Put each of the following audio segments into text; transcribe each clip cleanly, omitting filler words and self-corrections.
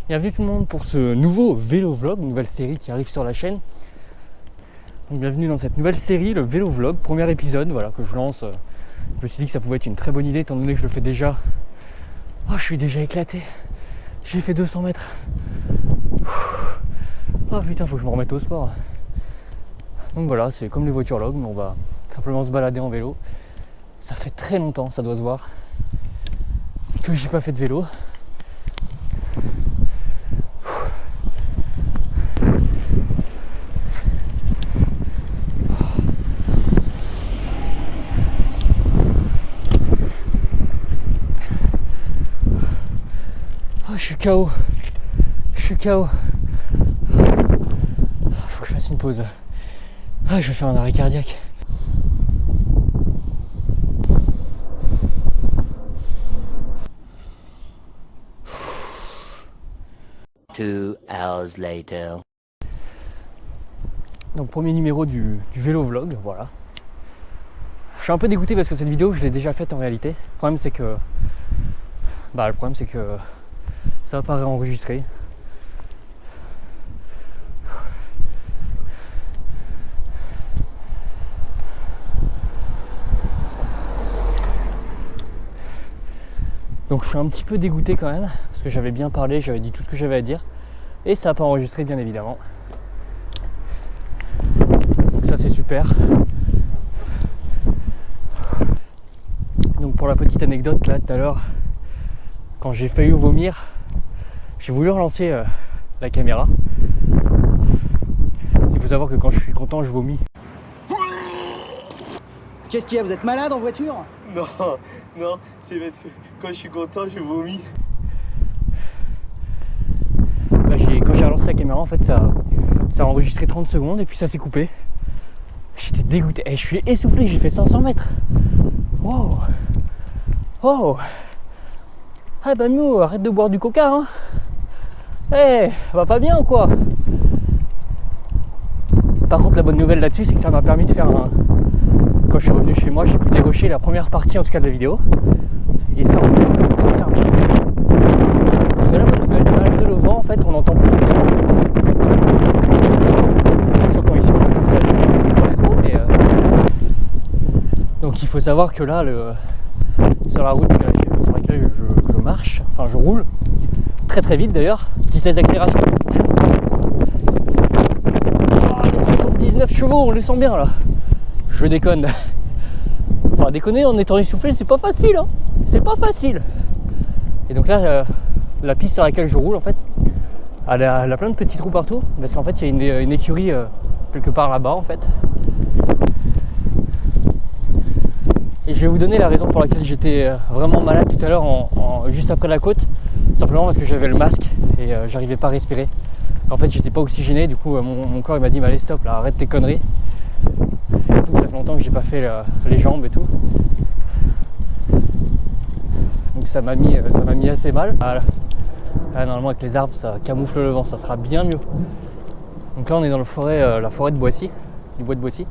Bienvenue tout le monde pour ce nouveau vélo vlog, une nouvelle série qui arrive sur la chaîne. Donc bienvenue dans cette nouvelle série, le vélo vlog, premier épisode voilà, que je lance. Je me suis dit que ça pouvait être une très bonne idée étant donné que je le fais déjà. Oh, je suis déjà éclaté. J'ai fait 200 mètres. Oh putain, faut que je me remette au sport. Donc voilà, c'est comme les voitures log, mais on va simplement se balader en vélo. Ça fait très longtemps, ça doit se voir, que j'ai pas fait de vélo. Oh, je suis KO. Je suis KO. Faut que je fasse une pause. Ah, je vais faire un arrêt cardiaque. Two hours later. Donc premier numéro du vélo vlog, voilà. Je suis un peu dégoûté parce que cette vidéo je l'ai déjà faite en réalité. Le problème c'est que ça va pas réenregistrer. Donc je suis un petit peu dégoûté quand même, parce que j'avais bien parlé, j'avais dit tout ce que j'avais à dire, et ça n'a pas enregistré bien évidemment. Donc ça c'est super. Donc pour la petite anecdote là tout à l'heure, quand j'ai failli vomir, j'ai voulu relancer la caméra. Il faut savoir que quand je suis content je vomis. Qu'est-ce qu'il y a? Vous êtes malade en voiture? Non, non, c'est parce que quand je suis content, je vomis. Là, quand j'ai relancé la caméra, en fait, ça a enregistré 30 secondes et puis ça s'est coupé. J'étais dégoûté. Et je suis essoufflé, j'ai fait 500 mètres. Wow. Oh. Ah bah nous, arrête de boire du coca, hein. Eh, va pas bien ou quoi? Par contre, la bonne nouvelle là-dessus, c'est que ça m'a permis de faire un... Quand je suis revenu chez moi, j'ai pu dérocher la première partie en tout cas de la vidéo. Et ça, c'est la bonne nouvelle. Malgré le vent, en fait, on n'entend plus. Sauf quand il souffle comme ça, je ne connais trop. Mais donc il faut savoir que là, sur la route sur laquelle je marche, enfin je roule, très très vite d'ailleurs, vitesse d'accélération. Oh, les 79 chevaux, on les sent bien là. Je déconne. Enfin déconner en étant essoufflé, c'est pas facile, hein. C'est pas facile. Et donc là, la piste sur laquelle je roule, en fait, elle a plein de petits trous partout, parce qu'en fait, il y a une écurie quelque part là-bas, en fait. Et je vais vous donner la raison pour laquelle j'étais vraiment malade tout à l'heure, juste après la côte, simplement parce que j'avais le masque et j'arrivais pas à respirer. En fait, j'étais pas oxygéné, du coup, mon corps il m'a dit, allez stop, là, arrête tes conneries. Surtout que ça fait longtemps que j'ai pas fait les jambes et tout. Donc ça m'a mis assez mal. Voilà. Là, normalement avec les arbres ça camoufle le vent, ça sera bien mieux. Donc là on est dans la forêt de Boissy, du bois de Boissy.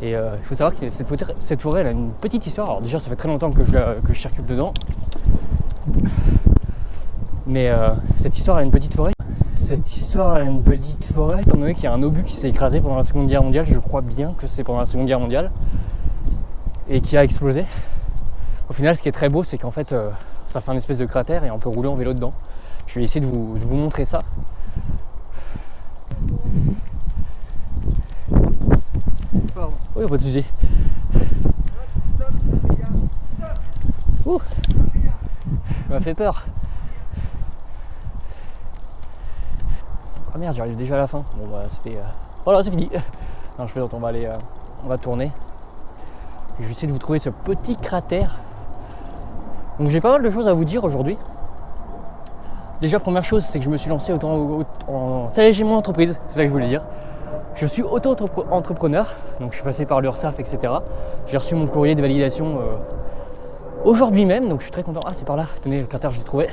Et il faut savoir que cette forêt elle a une petite histoire. Alors déjà ça fait très longtemps que je circule dedans. Mais cette histoire a une petite forêt. Étant donné qu'il y a un obus qui s'est écrasé pendant la Seconde Guerre mondiale, je crois bien que c'est pendant la Seconde Guerre mondiale, et qui a explosé. Au final, ce qui est très beau, c'est qu'en fait, ça fait un espèce de cratère et on peut rouler en vélo dedans. Je vais essayer de vous montrer ça. Pardon. Oui, pas de soucis. Ouh, ça m'a fait peur. Ah merde, j'arrive déjà à la fin. Bon bah c'était... Voilà, c'est fini. Non, je plaisante, on va tourner. Et je vais essayer de vous trouver ce petit cratère. Donc j'ai pas mal de choses à vous dire aujourd'hui. Déjà, première chose, c'est que je me suis lancé ça y est, j'ai mon entreprise, c'est ça que je voulais dire. Je suis auto-entrepreneur, donc je suis passé par l'URSSAF, etc. J'ai reçu mon courrier de validation aujourd'hui même, donc je suis très content. Ah, c'est par là, tenez, le cratère, je l'ai trouvé.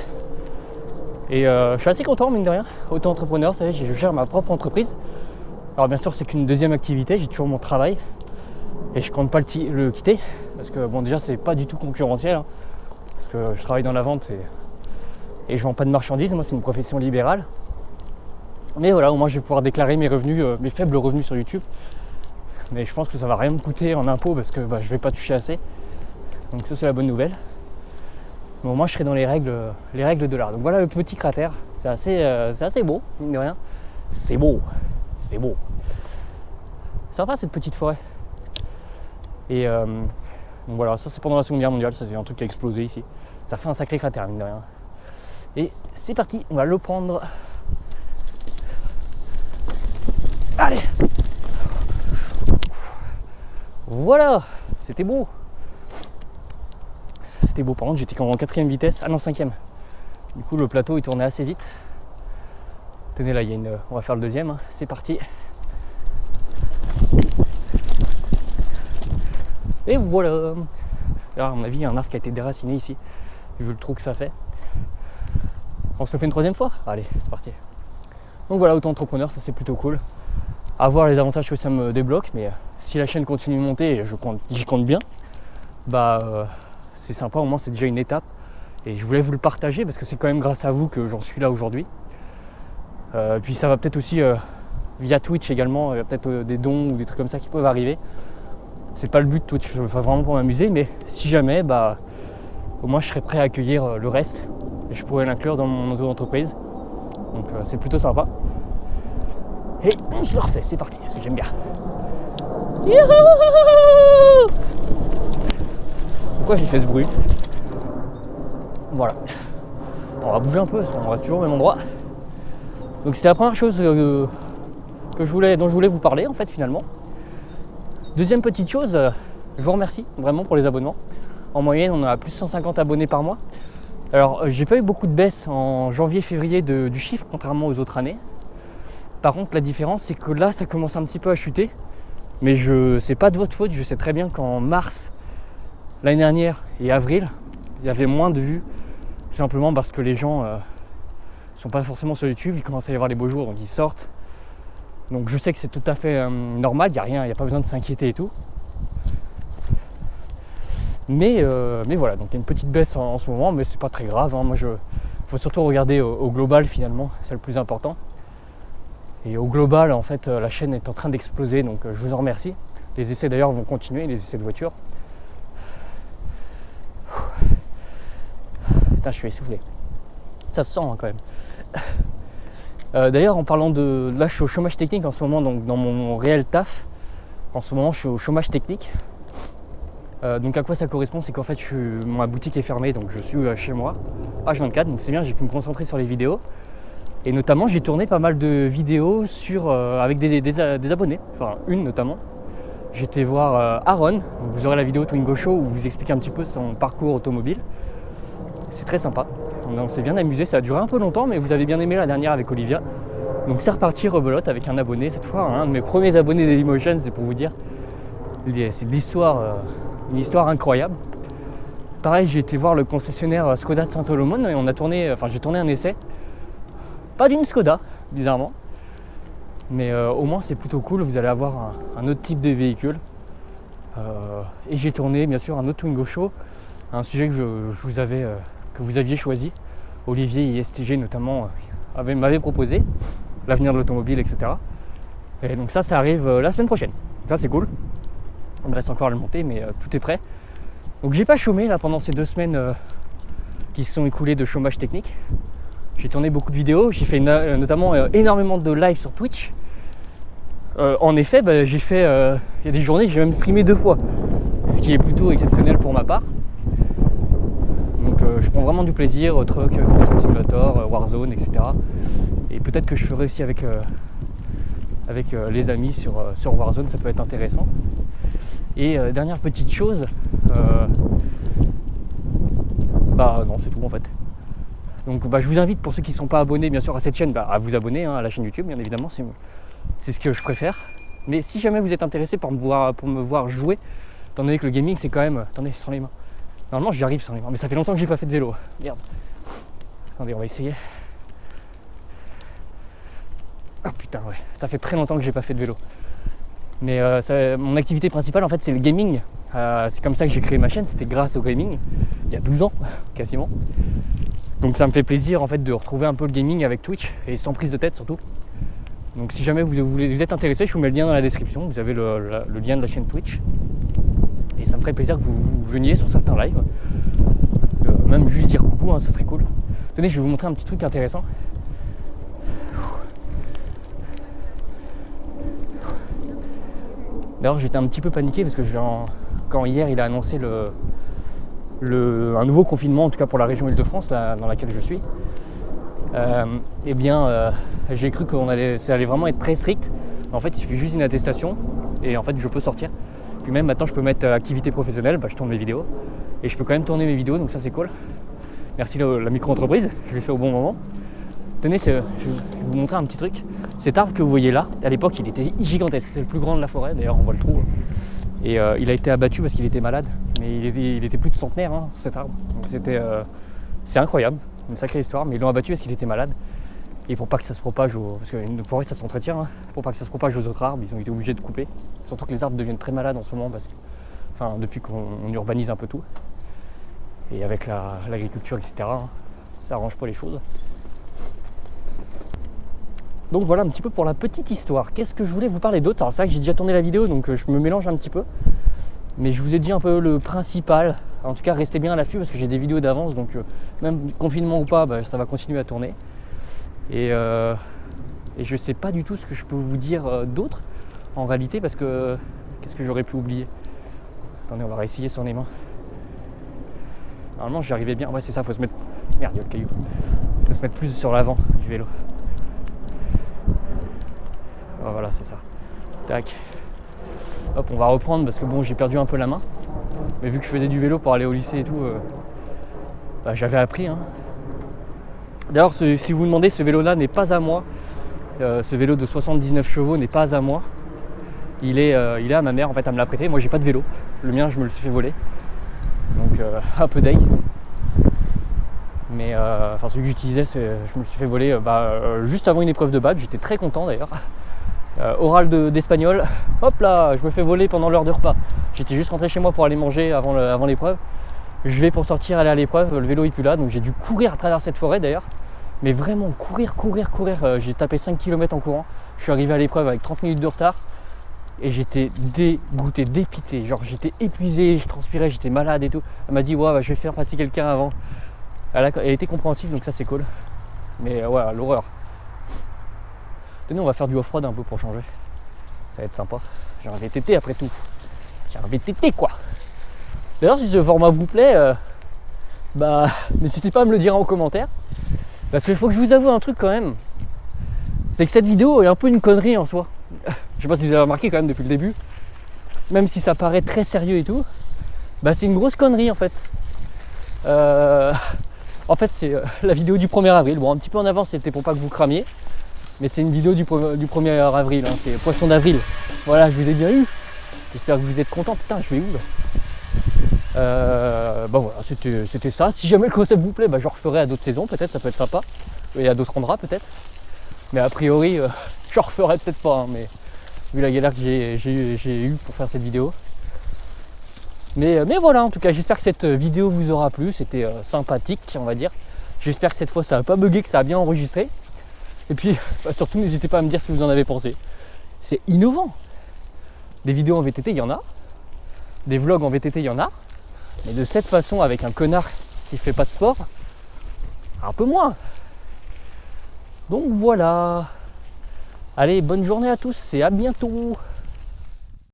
Et je suis assez content, mine de rien. Auto-entrepreneur, ça y est, je gère ma propre entreprise. Alors bien sûr, c'est qu'une deuxième activité, j'ai toujours mon travail. Et je compte pas le quitter, parce que bon, déjà, c'est pas du tout concurrentiel. Hein, parce que je travaille dans la vente et Et je vends pas de marchandises, moi c'est une profession libérale. Mais voilà, au moins je vais pouvoir déclarer mes revenus, mes faibles revenus sur YouTube. Mais je pense que ça va rien me coûter en impôts parce que je vais pas toucher assez. Donc ça c'est la bonne nouvelle. Mais au moins je serai dans les règles de l'art. Donc voilà le petit cratère, c'est assez beau, mine de rien. C'est beau. Sympa cette petite forêt. Et donc voilà, ça c'est pendant la Seconde Guerre mondiale, ça c'est un truc qui a explosé ici. Ça fait un sacré cratère, mine de rien. Et c'est parti, on va le prendre. Allez! Voilà! C'était beau! C'était beau, par contre j'étais en 4ème vitesse, ah non 5ème. Du coup le plateau il tournait assez vite. Tenez là, on va faire le deuxième, hein. C'est parti. Et voilà! Alors à mon avis il y a un arbre qui a été déraciné ici, vu le trou que ça fait. On se le fait une 3ème fois? Allez, c'est parti. Donc voilà, auto-entrepreneur, ça c'est plutôt cool. À voir les avantages que ça me débloque, mais si la chaîne continue de monter, et j'y compte bien, c'est sympa, au moins c'est déjà une étape. Et je voulais vous le partager parce que c'est quand même grâce à vous que j'en suis là aujourd'hui. Puis ça va peut-être aussi via Twitch également, il y a peut-être des dons ou des trucs comme ça qui peuvent arriver. C'est pas le but de Twitch, je le fais vraiment pour m'amuser, mais si jamais, au moins je serais prêt à accueillir le reste et je pourrais l'inclure dans mon auto-entreprise. Donc c'est plutôt sympa. Et on se le refait, c'est parti, parce que j'aime bien. Youhou! Pourquoi j'ai fait ce bruit? Voilà. On va bouger un peu, parce qu'on reste toujours au même endroit. Donc c'était la première chose dont je voulais vous parler en fait finalement. Deuxième petite chose, je vous remercie vraiment pour les abonnements. En moyenne on a plus de 150 abonnés par mois. Alors j'ai pas eu beaucoup de baisse en janvier-février du chiffre contrairement aux autres années. Par contre la différence c'est que là ça commence un petit peu à chuter. Mais c'est pas de votre faute, je sais très bien qu'en mars l'année dernière et avril, il y avait moins de vues. Tout simplement parce que les gens sont pas forcément sur YouTube, il commence à y avoir les beaux jours, donc ils sortent. Donc je sais que c'est tout à fait normal, il n'y a pas besoin de s'inquiéter et tout. Mais voilà, donc il y a une petite baisse en ce moment, mais c'est pas très grave. Hein. Faut surtout regarder au global finalement, c'est le plus important. Et au global, en fait, la chaîne est en train d'exploser, donc je vous en remercie. Les essais d'ailleurs vont continuer, les essais de voiture. Putain, je suis essoufflé. Ça se sent hein, quand même. D'ailleurs, en parlant de... Là, je suis au chômage technique en ce moment, donc dans mon réel taf. En ce moment, je suis au chômage technique. Donc à quoi ça correspond? C'est qu'en fait, ma boutique est fermée, donc je suis chez moi, H24, donc c'est bien, j'ai pu me concentrer sur les vidéos. Et notamment, j'ai tourné pas mal de vidéos avec des abonnés, enfin une notamment. J'étais voir Aaron, vous aurez la vidéo Twingo Show où vous explique un petit peu son parcours automobile. C'est très sympa, on s'est bien amusé, ça a duré un peu longtemps, mais vous avez bien aimé la dernière avec Olivia. Donc c'est reparti rebelote avec un abonné cette fois, hein, un de mes premiers abonnés Dailymotion, c'est pour vous dire. C'est de l'histoire, une histoire incroyable. Pareil, j'ai été voir le concessionnaire Skoda de Saint-Olomone et j'ai tourné un essai. Pas d'une Skoda, bizarrement. Mais au moins c'est plutôt cool, vous allez avoir un autre type de véhicule. Et j'ai tourné bien sûr un autre Twingo Show, un sujet que vous aviez choisi. Olivier ISTG notamment m'avait proposé, l'avenir de l'automobile, etc. Et donc ça arrive la semaine prochaine. Ça c'est cool. Il me reste encore à le monter, mais tout est prêt. Donc j'ai pas chômé là pendant ces 2 semaines qui se sont écoulées de chômage technique. J'ai tourné beaucoup de vidéos, j'ai fait notamment énormément de live sur Twitch. En effet, j'ai fait, il y a des journées, j'ai même streamé 2 fois, ce qui est plutôt exceptionnel pour ma part. Donc je prends vraiment du plaisir au Truck Simulator, Warzone, etc. Et peut-être que je ferai aussi avec les amis sur Warzone, ça peut être intéressant. Et dernière petite chose, non c'est tout en fait. Donc je vous invite, pour ceux qui ne sont pas abonnés bien sûr à cette chaîne, à vous abonner à la chaîne YouTube, bien évidemment, c'est ce que je préfère. Mais si jamais vous êtes intéressé pour me voir jouer, étant donné que le gaming c'est quand même... Attendez, sans les mains. Normalement j'y arrive sans les mains, mais ça fait longtemps que j'ai pas fait de vélo. Merde. Attendez, on va essayer. Ah putain ouais, ça fait très longtemps que j'ai pas fait de vélo. Mais mon activité principale en fait c'est le gaming. C'est comme ça que j'ai créé ma chaîne, c'était grâce au gaming, il y a 12 ans quasiment. Donc ça me fait plaisir en fait de retrouver un peu le gaming avec Twitch et sans prise de tête surtout. Donc si jamais vous êtes intéressé, je vous mets le lien dans la description, vous avez le lien de la chaîne Twitch. Et ça me ferait plaisir que vous veniez sur certains lives. Même juste dire coucou, hein, ça serait cool. Tenez, je vais vous montrer un petit truc intéressant. D'ailleurs j'étais un petit peu paniqué parce que quand hier il a annoncé un nouveau confinement, en tout cas pour la région Île-de-France dans laquelle je suis, j'ai cru que ça allait vraiment être très strict. En fait il suffit juste d'une attestation et en fait je peux sortir. Puis même maintenant je peux mettre activité professionnelle, je tourne mes vidéos et je peux quand même tourner mes vidéos, donc ça c'est cool. Merci la micro-entreprise, je l'ai fait au bon moment. Tenez, je vais vous montrer un petit truc. Cet arbre que vous voyez là, à l'époque il était gigantesque, c'est le plus grand de la forêt, d'ailleurs on voit le trou. Et il a été abattu parce qu'il était malade, mais il était plus de centenaire hein, cet arbre. Donc c'est incroyable, une sacrée histoire, mais ils l'ont abattu parce qu'il était malade. Et pour pas que ça se propage, parce qu'une forêt ça s'entretient, hein, pour pas que ça se propage aux autres arbres, ils ont été obligés de couper. Surtout que les arbres deviennent très malades en ce moment, depuis qu'on urbanise un peu tout. Et avec l'agriculture, etc., hein, ça arrange pas les choses. Donc voilà un petit peu pour la petite histoire. Qu'est-ce que je voulais vous parler d'autre? Alors c'est vrai que j'ai déjà tourné la vidéo, donc je me mélange un petit peu. Mais je vous ai dit un peu le principal. En tout cas, restez bien à l'affût parce que j'ai des vidéos d'avance, donc même confinement ou pas, ça va continuer à tourner. Et je sais pas du tout ce que je peux vous dire d'autre en réalité, parce que qu'est-ce que j'aurais pu oublier? Attendez, on va réessayer sur les mains. Normalement j'y arrivais bien. Ouais c'est ça, faut se mettre. Merde, il y a le caillou. Faut se mettre plus sur l'avant du vélo. Oh, voilà, c'est ça. Tac. Hop, on va reprendre parce que bon, j'ai perdu un peu la main. Mais vu que je faisais du vélo pour aller au lycée et tout, j'avais appris. Hein. D'ailleurs, si vous vous demandez, ce vélo-là n'est pas à moi. Ce vélo de 79 chevaux n'est pas à moi. Il est à ma mère, en fait, elle me l'a prêté. Moi, j'ai pas de vélo. Le mien, je me le suis fait voler. Donc, un peu deg. Mais celui que j'utilisais, je me le suis fait voler juste avant une épreuve de bac. J'étais très content d'ailleurs. Oral d'espagnol, hop là, je me fais voler pendant l'heure de repas. J'étais juste rentré chez moi pour aller manger avant l'épreuve. Je vais pour sortir aller à l'épreuve, le vélo est plus là, donc j'ai dû courir à travers cette forêt d'ailleurs. Mais vraiment courir. J'ai tapé 5 km en courant. Je suis arrivé à l'épreuve avec 30 minutes de retard. Et j'étais dégoûté, dépité. Genre j'étais épuisé, je transpirais, j'étais malade et tout. Elle m'a dit ouais, je vais faire passer quelqu'un avant. Elle était compréhensive, donc ça c'est cool. Mais ouais, l'horreur. Tenez, on va faire du off-road un peu pour changer. Ça va être sympa. J'ai un VTT après tout. J'ai un VTT quoi. D'ailleurs, si ce format vous plaît, n'hésitez pas à me le dire en commentaire. Parce qu'il faut que je vous avoue un truc quand même. C'est que cette vidéo est un peu une connerie en soi. Je sais pas si vous avez remarqué quand même depuis le début. Même si ça paraît très sérieux et tout. C'est une grosse connerie en fait. En fait, c'est la vidéo du 1er avril. Bon, un petit peu en avance, c'était pour pas que vous cramiez. Mais c'est une vidéo du 1er avril, hein. C'est poisson d'avril. Voilà, je vous ai bien eu. J'espère que vous êtes contents. Putain, je vais où là voilà, c'était ça. Si jamais le concept vous plaît, je referai à d'autres saisons, peut-être, ça peut être sympa. Et à d'autres endroits, peut-être. Mais a priori, je referai peut-être pas. Hein, mais vu la galère que j'ai eu pour faire cette vidéo. Mais voilà, en tout cas, j'espère que cette vidéo vous aura plu. C'était sympathique, on va dire. J'espère que cette fois, ça n'a pas bugué, que ça a bien enregistré. Et puis, surtout, n'hésitez pas à me dire ce que vous en avez pensé. C'est innovant. Des vidéos en VTT, il y en a. Des vlogs en VTT, il y en a. Mais de cette façon, avec un connard qui fait pas de sport, un peu moins. Donc voilà. Allez, bonne journée à tous et à bientôt.